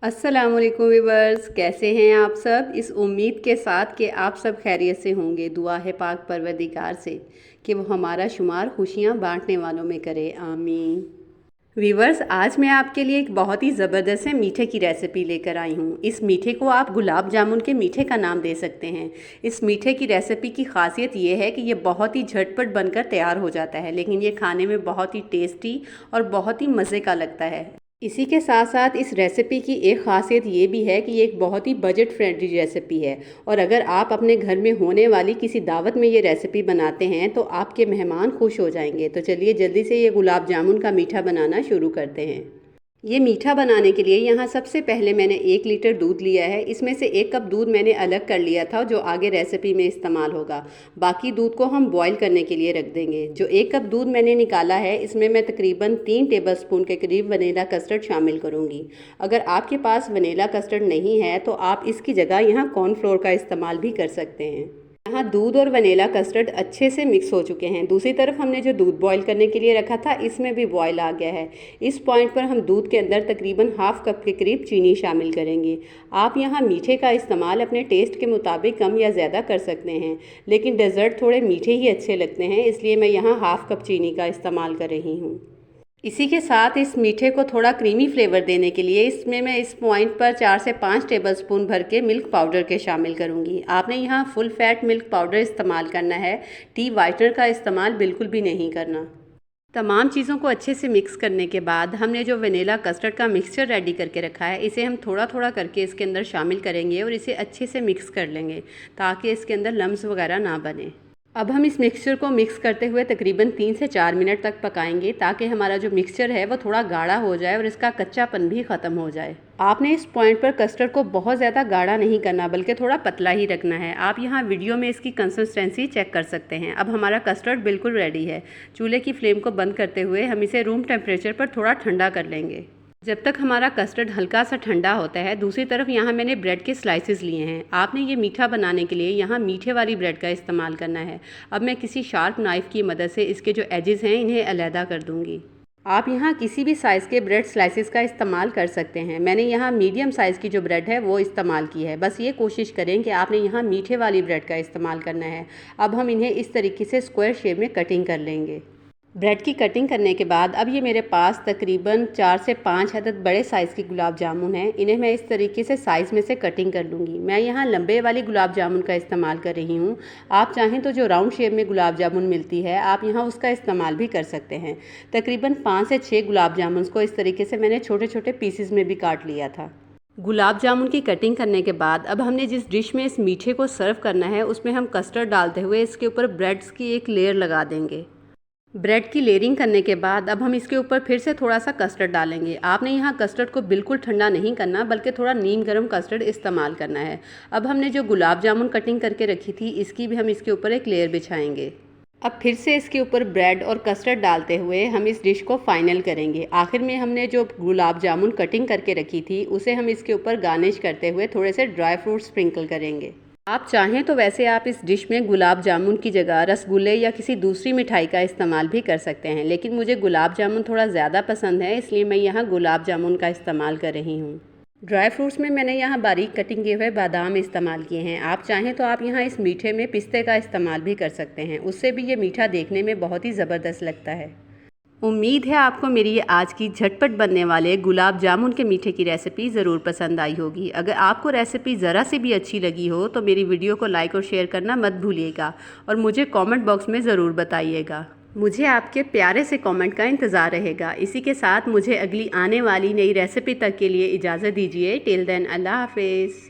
अस्सलामुअलैकुम व्यूवर्स, कैसे हैं आप सब। इस उम्मीद के साथ कि आप सब खैरियत से होंगे। दुआ है पाक परवरदिगार से कि वो हमारा शुमार खुशियां बांटने वालों में करे, आमीन। व्यूवर्स, आज मैं आपके लिए एक बहुत ही ज़बरदस्त है मीठे की रेसिपी लेकर आई हूँ। इस मीठे को आप गुलाब जामुन के मीठे का नाम दे सकते हैं। इस मीठे की रेसिपी की खासियत ये है कि ये बहुत ही झटपट बनकर तैयार हो जाता है, लेकिन ये खाने में बहुत ही टेस्टी और बहुत ही मज़े का लगता है। इसी के साथ साथ इस रेसिपी की एक ख़ासियत ये भी है कि ये एक बहुत ही बजट फ्रेंडली रेसिपी है, और अगर आप अपने घर में होने वाली किसी दावत में ये रेसिपी बनाते हैं तो आपके मेहमान खुश हो जाएंगे। तो चलिए जल्दी से ये गुलाब जामुन का मीठा बनाना शुरू करते हैं। ये मीठा बनाने के लिए यहाँ सबसे पहले मैंने 1 लीटर दूध लिया है। इसमें से 1 कप दूध मैंने अलग कर लिया था जो आगे रेसिपी में इस्तेमाल होगा। बाकी दूध को हम बॉईल करने के लिए रख देंगे। जो 1 कप दूध मैंने निकाला है इसमें मैं तकरीबन 3 टेबलस्पून के करीब वनीला कस्टर्ड शामिल करूँगी। अगर आपके पास वनीला कस्टर्ड नहीं है तो आप इसकी जगह यहाँ कॉर्नफ्लोर का इस्तेमाल भी कर सकते हैं। यहाँ दूध और वनीला कस्टर्ड अच्छे से मिक्स हो चुके हैं। दूसरी तरफ हमने जो दूध बॉईल करने के लिए रखा था इसमें भी बॉईल आ गया है। इस पॉइंट पर हम दूध के अंदर तकरीबन ½ कप के करीब चीनी शामिल करेंगे। आप यहाँ मीठे का इस्तेमाल अपने टेस्ट के मुताबिक कम या ज़्यादा कर सकते हैं, लेकिन डेज़र्ट थोड़े मीठे ही अच्छे लगते हैं, इसलिए मैं यहाँ ½ कप चीनी का इस्तेमाल कर रही हूँ। इसी के साथ इस मीठे को थोड़ा क्रीमी फ्लेवर देने के लिए इसमें मैं इस पॉइंट पर 4 से 5 टेबलस्पून भर के मिल्क पाउडर के शामिल करूंगी। आपने यहाँ फुल फैट मिल्क पाउडर इस्तेमाल करना है, टी वाइटनर का इस्तेमाल बिल्कुल भी नहीं करना। तमाम चीज़ों को अच्छे से मिक्स करने के बाद हमने जो वनीला कस्टर्ड का मिक्सचर रेडी करके रखा है इसे हम थोड़ा थोड़ा करके इसके अंदर शामिल करेंगे और इसे अच्छे से मिक्स कर लेंगे ताकि इसके अंदर लम्स वगैरह ना बने। अब हम इस मिक्सचर को मिक्स करते हुए तकरीबन 3 से 4 मिनट तक पकाएंगे ताकि हमारा जो मिक्सचर है वो थोड़ा गाढ़ा हो जाए और इसका कच्चापन भी ख़त्म हो जाए। आपने इस पॉइंट पर कस्टर्ड को बहुत ज़्यादा गाढ़ा नहीं करना बल्कि थोड़ा पतला ही रखना है। आप यहाँ वीडियो में इसकी कंसिस्टेंसी चेक कर सकते हैं। अब हमारा कस्टर्ड बिल्कुल रेडी है। चूल्हे की फ्लेम को बंद करते हुए हम इसे रूम टेम्परेचर पर थोड़ा ठंडा कर लेंगे। जब तक हमारा कस्टर्ड हल्का सा ठंडा होता है, दूसरी तरफ यहाँ मैंने ब्रेड के स्लाइसेस लिए हैं। आपने ये मीठा बनाने के लिए यहाँ मीठे वाली ब्रेड का इस्तेमाल करना है। अब मैं किसी शार्प नाइफ़ की मदद से इसके जो एजेस हैं इन्हें अलहदा कर दूँगी। आप यहाँ किसी भी साइज़ के ब्रेड स्लाइसेस का इस्तेमाल कर सकते हैं। मैंने यहाँ मीडियम साइज़ की जो ब्रेड है वो इस्तेमाल की है। बस ये कोशिश करें कि आपने यहाँ मीठे वाली ब्रेड का इस्तेमाल करना है। अब हम इन्हें इस तरीके से स्क्वायर शेप में कटिंग कर लेंगे। ब्रेड की कटिंग करने के बाद अब ये मेरे पास तकरीबन 4 से 5 अदद बड़े साइज़ की गुलाब जामुन हैं। इन्हें मैं इस तरीके से साइज़ में से कटिंग कर लूँगी। मैं यहाँ लंबे वाली गुलाब जामुन का इस्तेमाल कर रही हूँ। आप चाहें तो जो राउंड शेप में गुलाब जामुन मिलती है आप यहाँ उसका इस्तेमाल भी कर सकते हैं। तकरीबन 5 से 6 गुलाब जामुन को इस तरीके से मैंने छोटे छोटे पीसेस में भी काट लिया था। गुलाब जामुन की कटिंग करने के बाद अब हमने जिस डिश में इस मीठे को सर्व करना है उसमें हम कस्टर्ड डालते हुए इसके ऊपर ब्रेड्स की एक लेयर लगा देंगे। ब्रेड की लेयरिंग करने के बाद अब हम इसके ऊपर फिर से थोड़ा सा कस्टर्ड डालेंगे। आपने यहाँ कस्टर्ड को बिल्कुल ठंडा नहीं करना बल्कि थोड़ा नीम गर्म कस्टर्ड इस्तेमाल करना है। अब हमने जो गुलाब जामुन कटिंग करके रखी थी इसकी भी हम इसके ऊपर एक लेयर बिछाएंगे। अब फिर से इसके ऊपर ब्रेड और कस्टर्ड डालते हुए हम इस डिश को फाइनल करेंगे। आखिर में हमने जो गुलाब जामुन कटिंग करके रखी थी उसे हम इसके ऊपर गार्निश करते हुए थोड़े से ड्राई फ्रूट स्प्रिंकल करेंगे। आप चाहें तो वैसे आप इस डिश में गुलाब जामुन की जगह रसगुल्ले या किसी दूसरी मिठाई का इस्तेमाल भी कर सकते हैं, लेकिन मुझे गुलाब जामुन थोड़ा ज़्यादा पसंद है इसलिए मैं यहाँ गुलाब जामुन का इस्तेमाल कर रही हूँ। ड्राई फ्रूट्स में मैंने यहाँ बारीक कटिंग किए हुए बादाम इस्तेमाल किए हैं। आप चाहें तो आप यहाँ इस मीठे में पिस्ते का इस्तेमाल भी कर सकते हैं, उससे भी ये मीठा देखने में बहुत ही ज़बरदस्त लगता है। उम्मीद है आपको मेरी ये आज की झटपट बनने वाले गुलाब जामुन के मीठे की रेसिपी ज़रूर पसंद आई होगी। अगर आपको रेसिपी ज़रा सी भी अच्छी लगी हो तो मेरी वीडियो को लाइक और शेयर करना मत भूलिएगा और मुझे कमेंट बॉक्स में ज़रूर बताइएगा। मुझे आपके प्यारे से कमेंट का इंतज़ार रहेगा। इसी के साथ मुझे अगली आने वाली नई रेसिपी तक के लिए इजाज़त दीजिए। टिल देन अल्लाह हाफिज़।